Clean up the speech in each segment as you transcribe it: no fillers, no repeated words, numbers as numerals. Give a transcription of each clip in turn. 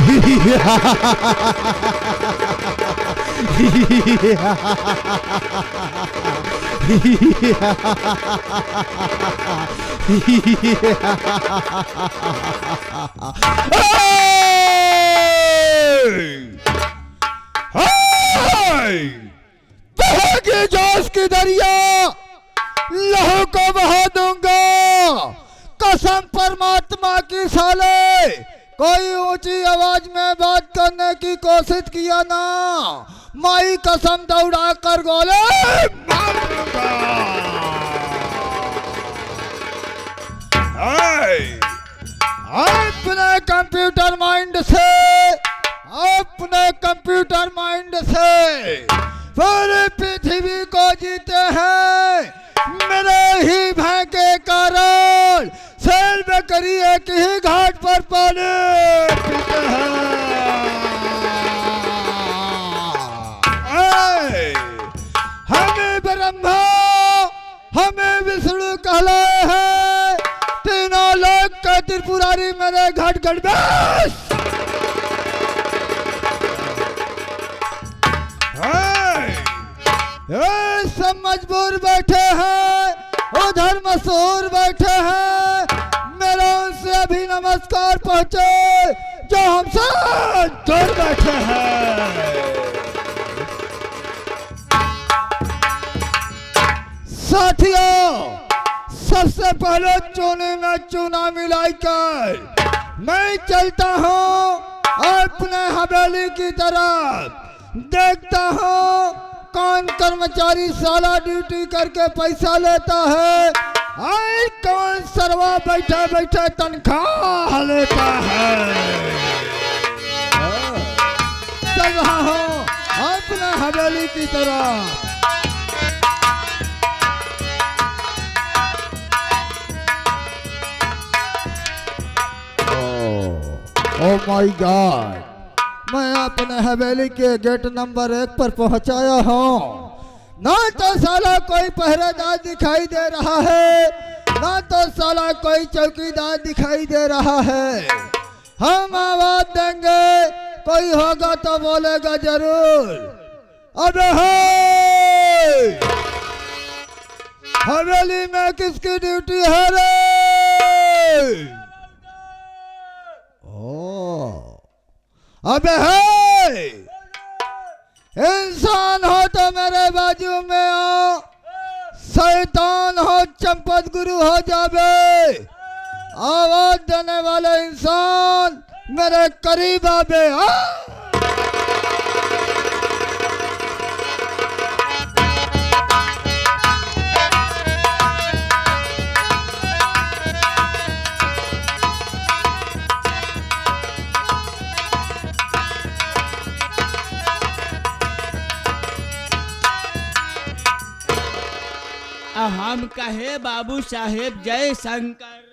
बहेगी जोश की दरिया, लहू को बहा दूंगा कसम परमात्मा की। साले कोई ऊंची आवाज में बात करने की कोशिश किया ना, माई कसम दौड़ा कर गोले मार दूंगा। अपने कंप्यूटर माइंड से, अपने कंप्यूटर माइंड से पूरी पृथ्वी को जीते हैं। मेरे ही भय के कारण शेर बकरी एक ही घाट पर पानी पीते हैं। हमें ब्रह्मा हमें विष्णु कहलाए हैं, तीनों लोग का त्रिपुरारी मेरे घट घट बस। सब मजबूर बैठे हैं, उधर मशहूर बैठे हैं, मेरा उनसे अभी नमस्कार पहुंचे जो हमसे दूर बैठे हैं। साथियों, सबसे पहले चूने में चूना मिलाकर मैं चलता हूँ अपने हवेली की तरफ, देखता हूँ कौन कर्मचारी साला ड्यूटी करके पैसा लेता है और कौन सरवा बैठे बैठे तनख्वाह लेता है। चल रहा हूँ अपने हवेली की तरफ। ओह माय गॉड, मैं अपने हवेली के गेट नंबर 1 पर पहुंचाया हूँ। ना तो साला कोई पहरेदार दिखाई दे रहा है, ना तो साला कोई चौकीदार दिखाई दे रहा है। हम आवाज देंगे, कोई होगा तो बोलेगा जरूर। अबे हवेली में किसकी ड्यूटी है रे? अबे है इंसान हो तो मेरे बाजू में आओ, शैतान हो चंपत गुरु हो जावे। आवाज देने वाले इंसान मेरे करीब आवे। हम कहे बाबू साहेब जय शंकर।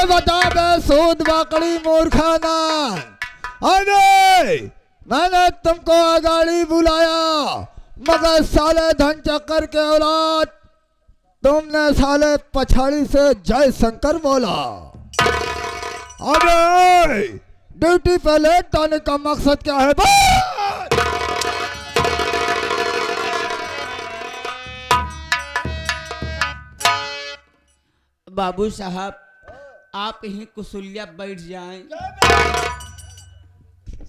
बता बे सूद बाकड़ी मूर्खाना, अरे मैंने तुमको अगाड़ी बुलाया मगर साले धन चक्कर के औलाद तुमने साले पछाड़ी से जय शंकर बोला। अबे ड्यूटी पे लेट आने का मकसद क्या है? बाबू साहब आप यहीं कुशलिया बैठ जाएं।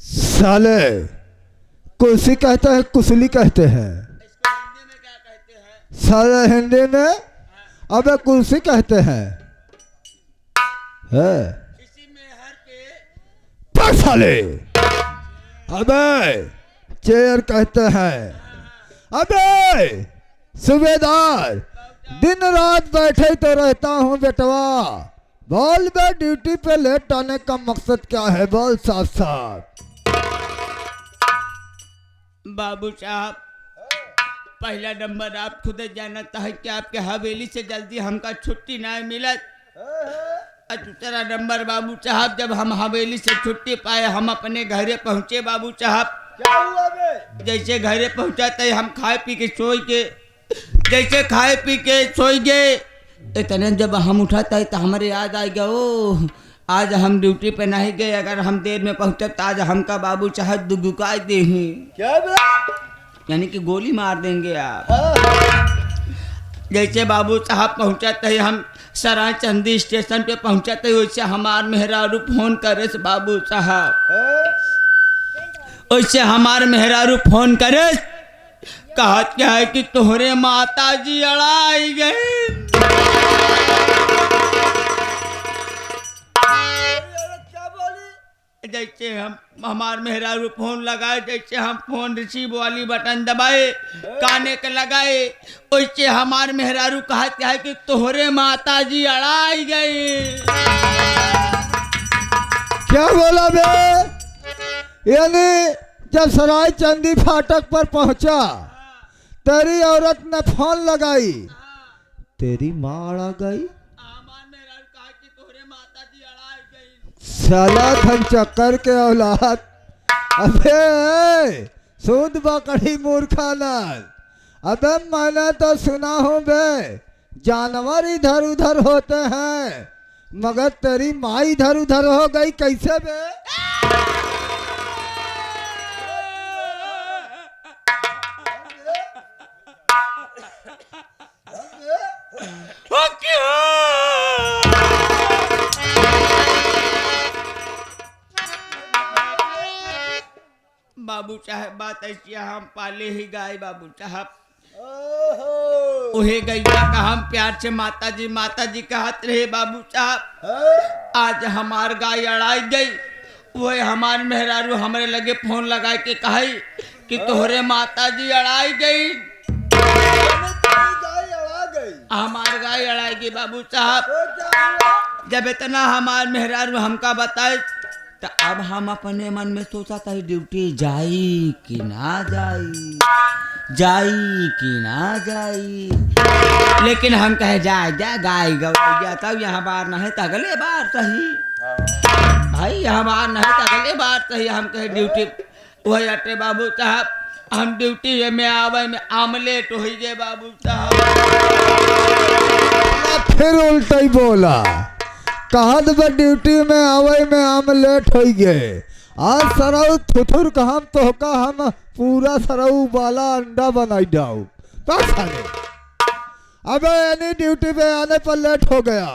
साले कुर्सी कहते हैं, कुशली कहते हैं। इसको हिंदी में क्या कहते हैं? साले हिंदी में अबे कुर्सी कहते हैं। इसी में हर के पर साले अबे चेयर कहते हैं। अबे सूबेदार दिन रात बैठे तो रहता हूँ बेटवा, बोल बे ड्यूटी पे लेट आने का मकसद क्या है? बोल साफ साफ। बाबू साहब पहला नंबर आप खुद जानता है कि आपके हवेली से जल्दी हमका छुट्टी नहीं मिला। दूसरा नंबर बाबू साहब जब हम हवेली से छुट्टी पाए हम अपने घरे पहुँचे। बाबू साहब क्या हुआ बे? जैसे घरे पहुँचाते हम खाए पी के सोई के, जैसे खाए पी के सोई गए इतने जब हम उठाता है तो हमारे याद आएगा ओ आज हम ड्यूटी पे नहीं गए, अगर हम देर में पहुंचे तो आज हमका बाबू चाहे दुगुका दे क्या बे? यानी कि गोली मार देंगे आप। हाँ। जैसे बाबू साहब पहुंचाते ही हम सराय चंदी स्टेशन पे पहुंचाते ही वैसे हमार मेहरारू फोन करे से बाबू साहब, वैसे हमार मेहरारू फोन करे कहत क्या है कि तोहरे माता जी अड़ाई गए। जैसे हम हमार मेहरारू फोन लगाए, जैसे हम फोन रिसीव वाली बटन दबाए काने के लगाए, वैसे हमार मेहरारू कहते हैं कि तोहरे माता जी अड़ाई गई। क्या बोला बे? यानी जब सराय चंदी फाटक पर पहुंचा तेरी औरत ने फोन लगाई, तेरी माँ अड़ा गई। साला धन चक्कर के औलाद, अबे सूद बकड़ी मूर्खानल। अबे मैंने तो सुना हूँ बे जानवर इधर उधर होते हैं, मगर तेरी माँ इधर उधर हो गई कैसे बे? बाबू साहब बात ऐसी हम पाले ही गाय बाबू साहब, उहे गैया का हम प्यार से माता जी कहत रहे बाबू साहब। आज हमार गाय अड़ाई गई, वही हमार मेहरारू हमारे लगे फोन लगा के कही कि तोहरे माता जी अड़ाई गई। हमार गाय अड़ाई गई बाबू साहब। जब इतना हमार मेहरारू हमका बताए तो अब हम अपने मन में सोचा था ड्यूटी जाई कि ना जाई, जाई कि ना जाई, लेकिन हम कहे जाए जा गाय गया तब यहाँ बार नहीं तो अगले बार सही भाई, यहाँ बार नहीं तो अगले बार सही। हम कहे ड्यूटी वही अटे बाबू साहब, हम ड्यूटी में आवे में आमलेट हो गए बाबू साहब। फिर उल्टा ही बोला, कहा तो ड्यूटी में आवे में आमलेट हो गए। आज सरऊ थुथुर का हम तो का हम पूरा सरऊ वाला अंडा बनाई डाऊ। अबे यानी ड्यूटी पे आने पर लेट हो गया।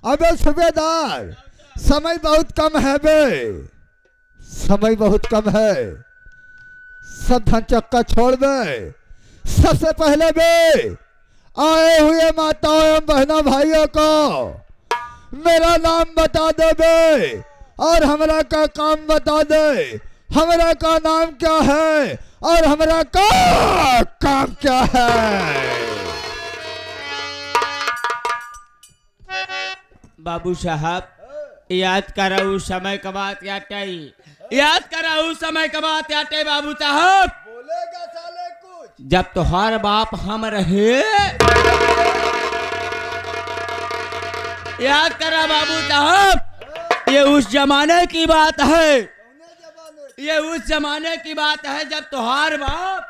अबे सूबेदार समय बहुत कम है बे, समय बहुत कम है, सब धन चक्का छोड़ दे। सबसे पहले बे आए हुए माताओं एवं बहनों भाइयों को मेरा नाम बता दे बे और हमरा का काम बता दे। हमरा का नाम क्या है और हमरा का काम क्या है? बाबू साहब याद करा उस समय का बात याटे, याद करा उस समय का बात याटे बाबू साहब। बोलेगा साले कुछ? जब तोहार बाप हम रहे, याद करा बाबू साहब, ये उस जमाने की बात है, ये उस जमाने की बात है जब तोहार बाप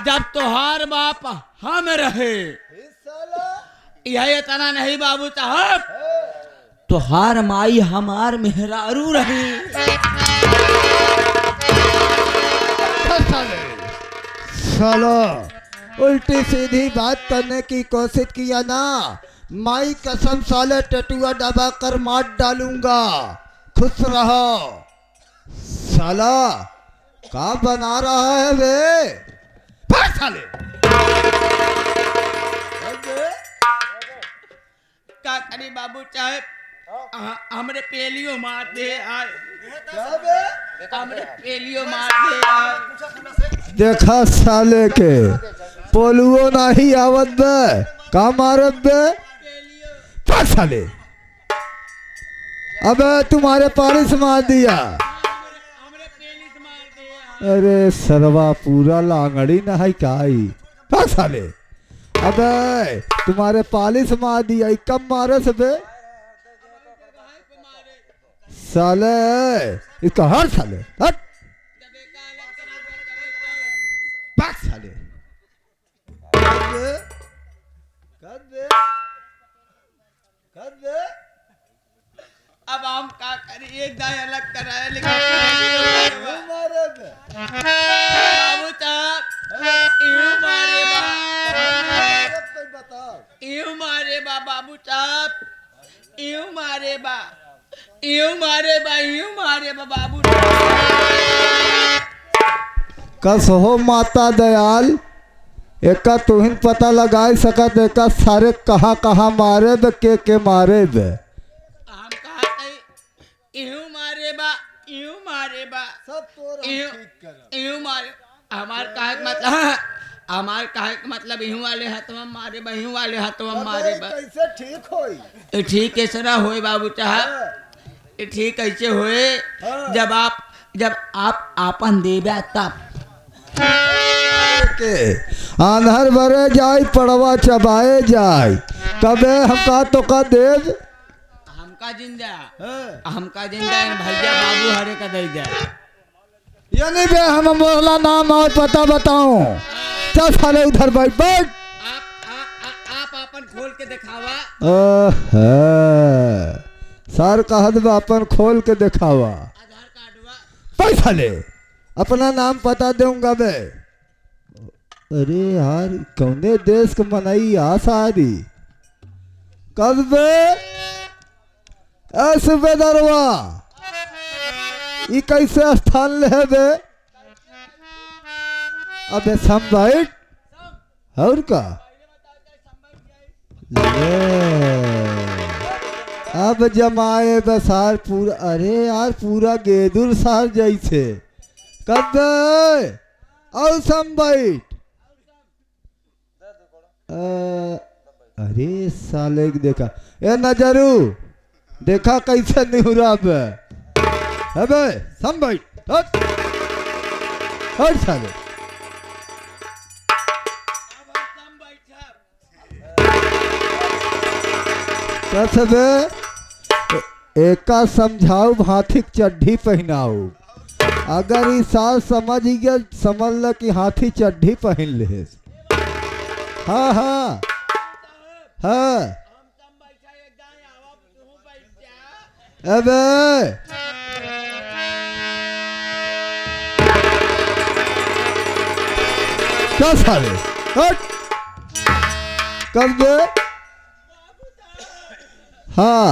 जब तोहार बाप हम रहे। यह इतना नहीं बाबू साहब, तोहार माई हमार मेहरारू रहे। साला उल्टी सीधी बात करने की कोशिश किया ना, माई कसम साले टटुआ दबा कर मार डालूंगा। खुश रहो। साला क्या बना रहा है बे? साले का करी बाबू साहब, हमरे पेलियो मार दे आए, हमरे पेलियो मार दे आए। देखा साले के पोलुओ नहीं आवत बे, का मारत बे? साले अबे तुम्हारे पारिस मार दिया। अरे सरवा पूरा लांगड़ी नहीं काई। साले अबे तुम्हारे पालिस मार दिया, कब मारे से बे? साले इसका हर साले हट भाग साले कर दे अब हम क्या करिए दाएं अलग कराया लेकिन बाबू साहब यूं मारे बा यूं मारे बा बाबू साहब यूं मारे बा यूं मारे बा यूं मारे बा बाबू कस हो माता दयाल एका तुहिन पता लगाए सकत एका सारे कहाँ कहाँ मारे बे के मारे बे हम कहा यूं मारे बा यूं मारे बा सब यूं मारे हमार कहा मतलब यूं वाले हाथवा मारे बा यूं वाले हाथवा मारे बा कैसे ठीक होई ये ठीक कैसे ना होए बाबू साहब ये ठीक कैसे होए जब आप आपन देबे तब के आंधर भरे जाय पड़वा चबाए जाय कबे हमका तो का देव हमका जिंदा इन भैया बाबू हरे का दे दे यानी बे हम बोला नाम और पता बताऊं चल साले उधर बैठ आप अपन खोल के दिखावा सर कहत बा अपन खोल के दिखावा आधार कार्डवा पैसा ले अपना नाम पता दूंगा बे अरे यार कौने देश के मनाई आ सारी कब बे सूबेदारवा ई कैसे स्थान ले बे अबे संभाइट और का अब जमाए बसार पूरा अरे यार पूरा गेदुर सार जैसे कब और संभाइट अरे साले के देखा ए नजरू देखा कैसे निहुरा बे अबे संभाइट हट साले कसबे एका समझाऊ हाथी चड्ढी पहनाऊ अगर ई साल समझ गया समझ ल कि हाथी चड्ढी पहन ले हाँ हाँ हाँ अबे क्या साले हट कब दे हाँ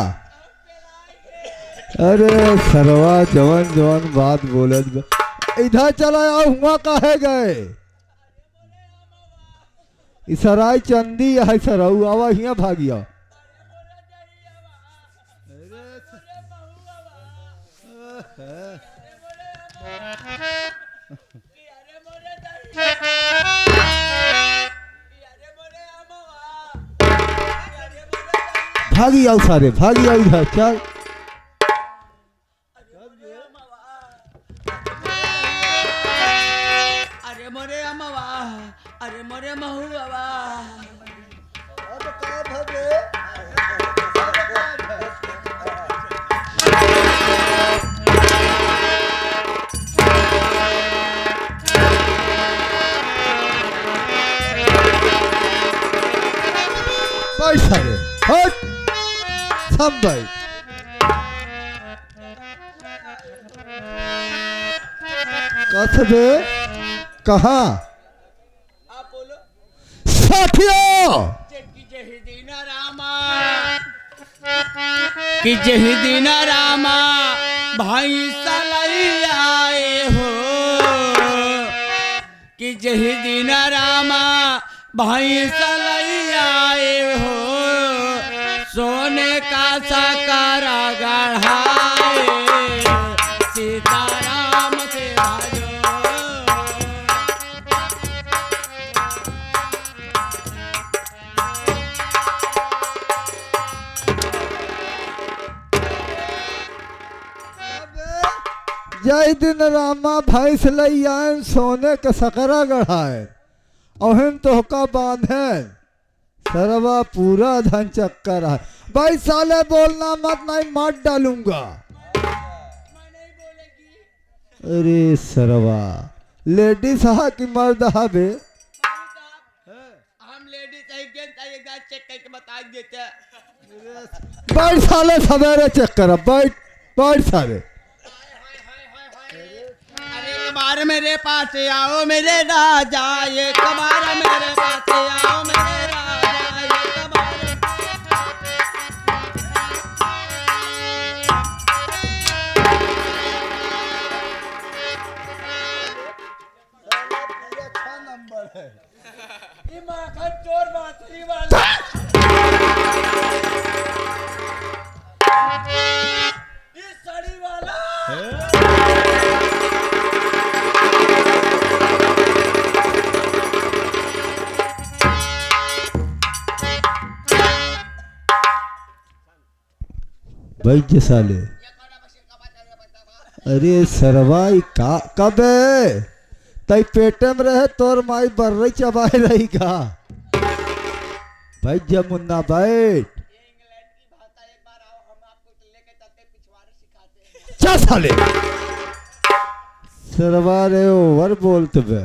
अरे सरवा जवान जवान बात बोलत इधर चला आओ हुआ काहे गए इसराय चंदी है सरऊ आवा हिया भागिया भागी आओ सारे भागी आओ इधर चल अरे मोरे अमवा अरे मोरे महुआ सारे हट संभाई कसबे कहाँ आप बोलो साथियों कि जही दीना रामा कि जही दीना रामा भाई सलाई आए हो कि जही दीना रामा भाई सलाई आए हो सोने का साकारा गढ़ाए सीताराम के भाजो जय दिन रामा भैंस लई आए सोने के सकरा गढ़ाए ओहन तोहका बांधे सरवा पूरा धन चक्कर है भाई साले बोलना मत नहीं मार डालूंगा अरे सरवा लेडीज हा कि मर्द हा बे? हम लेडीज चाहिए गाय चेक करके बता देते हैं। बैठ साले सवेरे चेक कर बैठ बैठ साले। अरे कबार मेरे पास आओ मेरे राजा, ये कबार मेरे पास आओ मेरे राजा, ये कबार। अच्छा नंबर है ये माखन चोर बांसुरी वाला, ये साड़ी वाला। बैठ जे साले। अरे सरवा ई का कब है तई पेटे में रहे तोर माई बर्रई चबाए रही का। बैठ जा मुन्ना बैठ। चा साले सरवा रे ओवर बोलते बे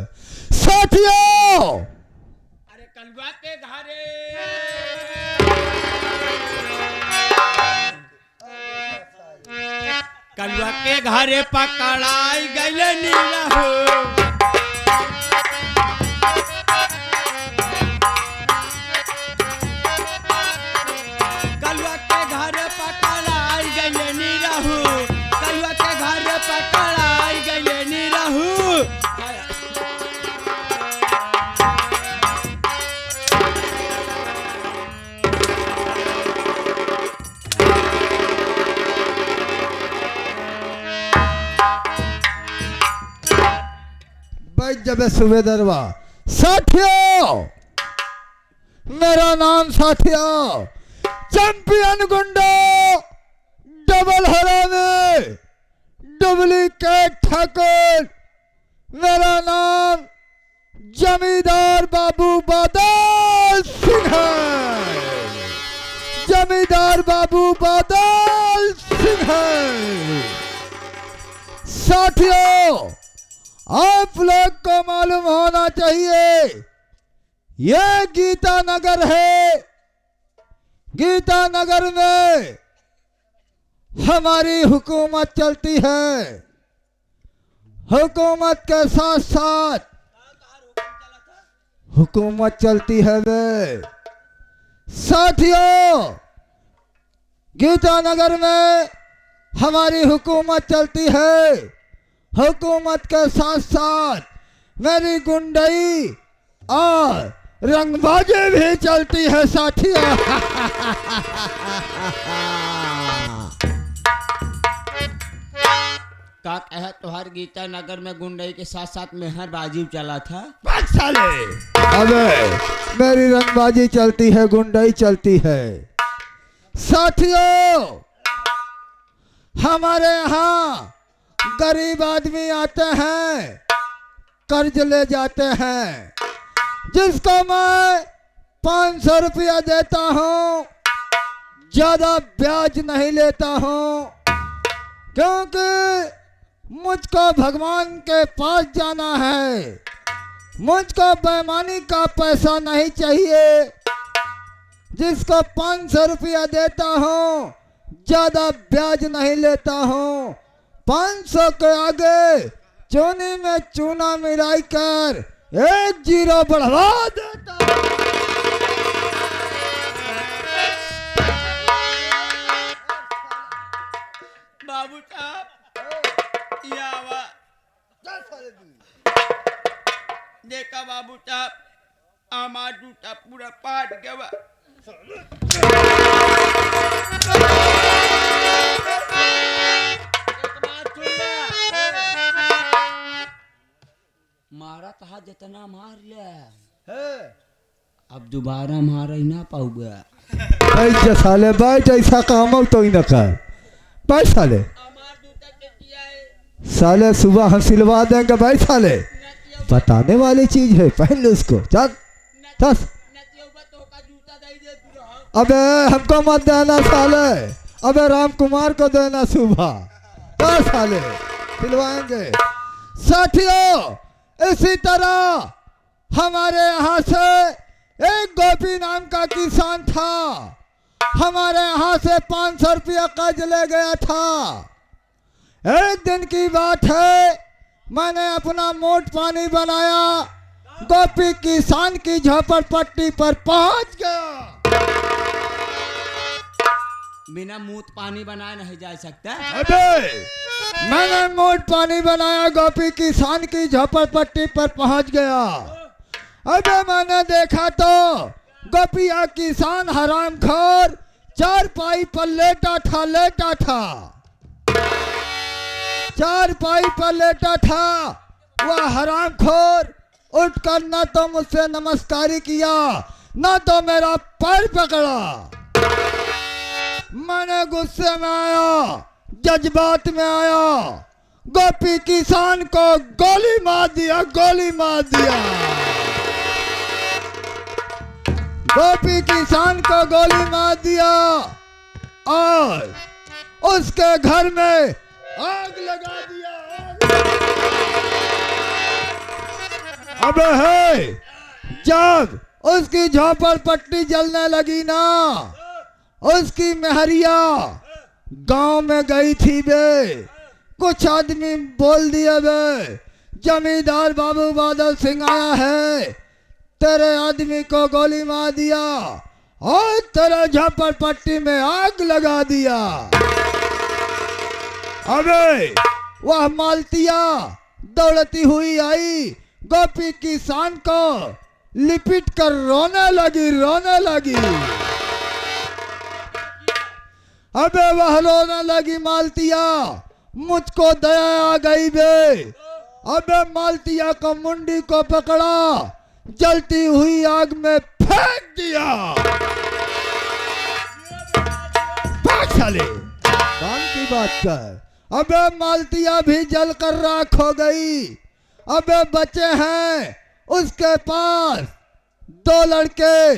साथियों। अरे कलवा के घरे कलवा के घरे पकड़ाई गई नीला हो। कलवा के घरे पकड़ाई गई नीला हो, कलवा के घरे पकड़ाई गई नीला हो। बैठ जब सुबेदरवा। साथियों मेरा नाम साथियों चैंपियन गुंडा डबल हरामी डुप्लीकेट ठाकुर। मेरा नाम जमींदार बाबू बादल सिंह है। जमींदार बाबू बादल सिंह है। साथियों आप लोग को मालूम होना चाहिए ये गीता नगर है। गीता नगर में हमारी हुकूमत चलती है। हुकूमत के साथ साथ हुकूमत चलती है वे। साथियों गीता नगर में हमारी हुकूमत चलती है। हुकूमत के साथ साथ मेरी गुंडई और रंगबाजी भी चलती है साथियों। का कहे तुहार गीता नगर में गुंडई के साथ साथ मेहरबाजी चला था। साले अबे मेरी रंगबाजी चलती है गुंडई चलती है। साथियों हमारे यहाँ गरीब आदमी आते हैं कर्ज ले जाते हैं जिसको मैं 500 रुपया देता हूँ। ज्यादा ब्याज नहीं लेता हूँ क्योंकि मुझको भगवान के पास जाना है। मुझको बेईमानी का पैसा नहीं चाहिए। जिसको 500 रुपया देता हूँ ज्यादा ब्याज नहीं लेता हूँ। 500 के आगे चूनी में चूना मिलाई कर 1 जीरो बढ़वा देता हूँ। बाबू साहब यावा देखा बाबू साहब हमारा जूता पूरा पाट गया। मारा था जितना मार लिया अब दोबारा मारा ही ना पाऊंगा। बैठ साले बैठ ऐसा काम तो ही न कर। बैठ साले साले सुबह हम सिलवा देंगे। भाई साले बताने वाली चीज है पहन लो उसको। चल चल अबे हमको मत देना साले। अबे राम कुमार को देना सुबह। चल साले खिलवाएंगे। साथियों, इसी तरह हमारे यहाँ से एक गोपी नाम का किसान था, हमारे यहाँ से 500 रुपया कर्ज ले गया था। एक दिन की बात है, मैंने अपना मोट पानी बनाया, गोपी किसान की झोपड़पट्टी पर पहुंच गया। बिना मूत पानी बनाए नहीं जा सकता। अबे मैंने मोट पानी बनाया, गोपी किसान की झोपड़पट्टी पर पहुंच गया। अबे मैंने देखा तो गोपिया किसान हरामखोर चारपाई पर लेटा था। चारपाई पर लेटा था। वह हरामखोर उठकर न तो मुझसे नमस्कारी किया, न तो मेरा पैर पकड़ा। मैंने गुस्से में आया, जज्बात में आया, गोपी किसान को गोली मार दिया। गोपी किसान को गोली मार दिया और उसके घर में आग लगा दिया। अबे है, जब उसकी झोपड़पट्टी जलने लगी ना, उसकी मेहरिया गांव में गई थी बे। कुछ आदमी बोल दिए बे, जमींदार बाबू बादल सिंह आया है, तेरे आदमी को गोली मार दिया और तेरे झोपड़पट्टी में आग लगा दिया। अबे वह मालतिया दौड़ती हुई आई, गोपी किसान को लिपट कर रोने लगी। अबे वह रोने लगी मालतिया, मुझको दया आ गई बे। अबे मालतिया को मुंडी को पकड़ा, जलती हुई आग में फेंक दिया। भाग साले, काम की बात कर। अबे मालतिया भी जलकर राख हो गई। अबे बचे हैं उसके पास 2 लड़के।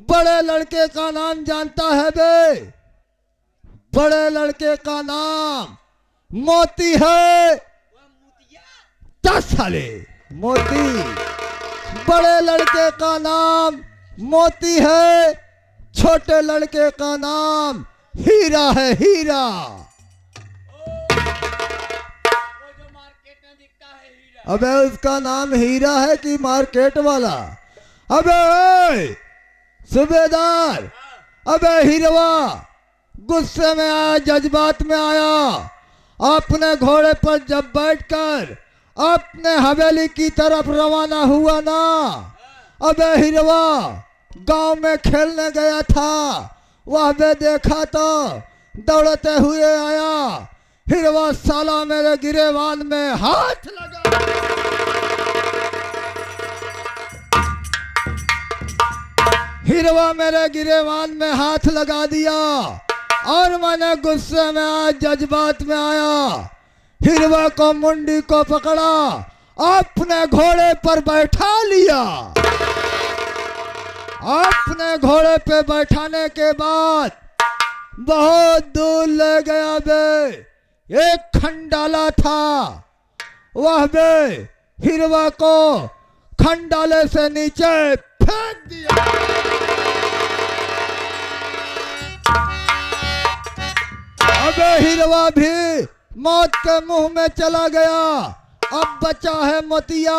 बड़े लड़के का नाम जानता है बे? बड़े लड़के का नाम मोती है। 10 साले मोती। बड़े लड़के का नाम मोती है, छोटे लड़के का नाम हीरा है, हीरा। अबे उसका नाम हीरा है कि मार्केट वाला? अबे सूबेदार, अबे हीरवा गुस्से में आया, जज्बात में आया। अपने घोड़े पर जब बैठकर अपने हवेली की तरफ रवाना हुआ ना, अबे हीरवा गांव में खेलने गया था। वह बे देखा तो दौड़ते हुए आया। हीरवा साला मेरे गिरेबान में हाथ लगा। हीरवा मेरे गिरेबान में हाथ लगा दिया और मैंने गुस्से में आया, जज्बात में आया। हीरवा को मुंडी को पकड़ा, अपने घोड़े पर बैठा लिया। अपने घोड़े पे बैठाने के बाद बहुत दूर ले गया बे। एक खंडाला था, वह बे हीरवा को खंडाले से नीचे फेंक दिया। अबे हीरवा भी मौत के मुंह में चला गया। अब बचा है मोतिया।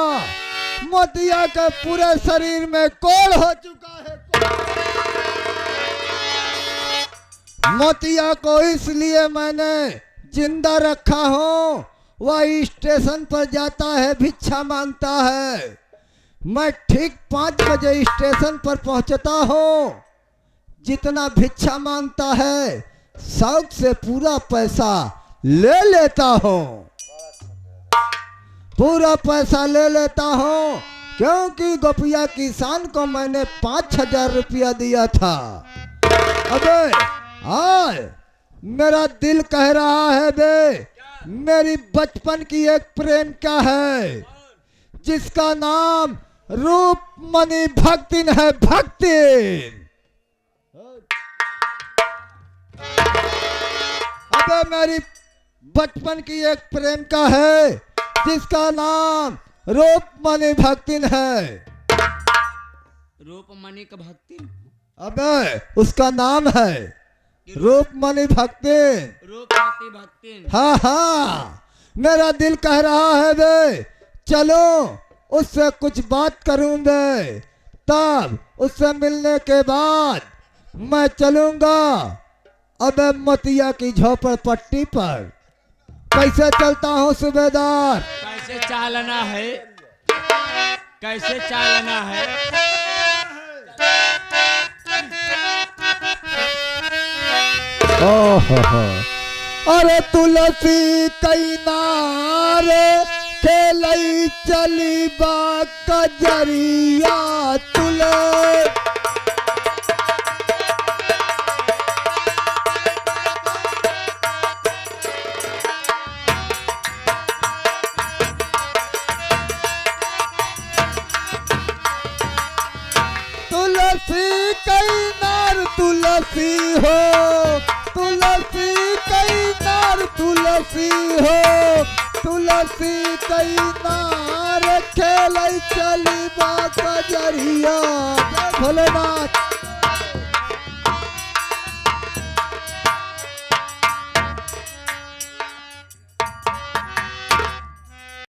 मोतिया के पूरे शरीर में कोड़ हो चुका है। मोतिया को इसलिए मैंने जिंदा रखा हूँ, वह स्टेशन पर जाता है, भिक्षा मांगता है। मैं ठीक 5 बजे स्टेशन पर पहुंचता हूँ। जितना भिक्षा मांगता है शौक से पूरा पैसा ले लेता हूँ। पूरा पैसा ले लेता हूँ क्योंकि गोपिया किसान को मैंने 5,000 रुपया दिया था। अबे आज मेरा दिल कह रहा है बे, मेरी बचपन की एक प्रेमिका है जिसका नाम रूपमणि भक्तिन है, भक्तिन। अबे मेरी बचपन की एक प्रेमिका है जिसका नाम रूपमणि भक्तिन है। रूपमणि का भक्ति? अबे उसका नाम है रूपमणि भक्तिन। रूपमती भक्ति? हाँ हाँ, मेरा दिल कह रहा है बे चलो उससे कुछ बात करूं बे, तब उससे मिलने के बाद मैं चलूंगा अबे मतिया की झोपड़पट्टी पर। कैसे चलता हूँ सूबेदार? कैसे चालना है, कैसे चालना है? ओहो, अरे तुलसी कई नारे खेलई चली बा कजरिया तुलसी। तुलसी कई नार तुलसी हो, तुलसी कई नार तुलसी हो, तुलसी कई नार खेल चली बा कजरिया। जय भोलेनाथ।